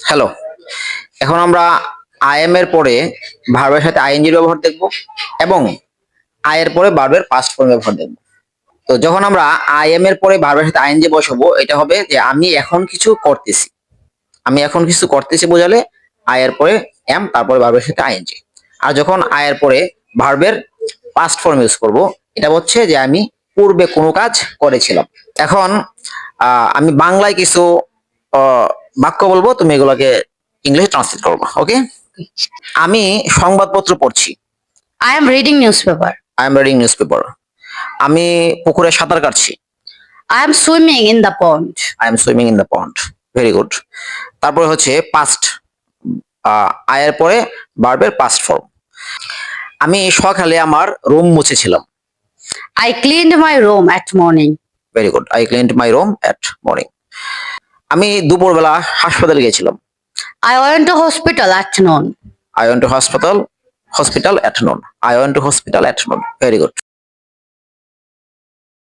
Hello, এখন আমরা I am এর পরে ভার্বের সাথে আইএনজির ব্যবহার দেখব এবং আই এর পরে ভার্বের পাস্ট ফর্ম ব্যবহার দেখব। তো যখন আমরা আই এম এর পরে ভার্বের সাথে আইএনজি বসাবো, এটা হবে যে আমি এখন কিছু করতেছি। আমি এখন কিছু করতেছি বোঝালে আই এর পরে এম, তারপরে ভার্বের সাথে আইএনজি। আর যখন আই এর পরে ভার্বের পাস্ট ফর্ম ইউজ করব, এটা হচ্ছে যে আমি পূর্বে কোনো কাজ করেছিলাম। এখন আমি বাংলায় কিছু বাক্য বলবো, তুমি এগুলোকে ইংলিশে ট্রান্সলেট করবো। ওকে? আমি সংবাদপত্র পড়ছি। I am reading newspaper. I am reading news paper. আমি পুকুরে সাঁতার কাটছি। I am swimming in the pond. I am swimming in the pond. Very good. তারপরে হচ্ছে পাস্ট, আই এর পরে ভার্বের পাস্ট ফর্ম। আমি সকালে আমার রুম মুছেছিলাম। I cleaned my room at morning. Very good. I cleaned my room at morning. আমি দুপুরবেলা হাসপাতালে গিয়েছিলাম। I went to hospital at noon. I went to hospital at noon. I went to hospital at noon. Very good.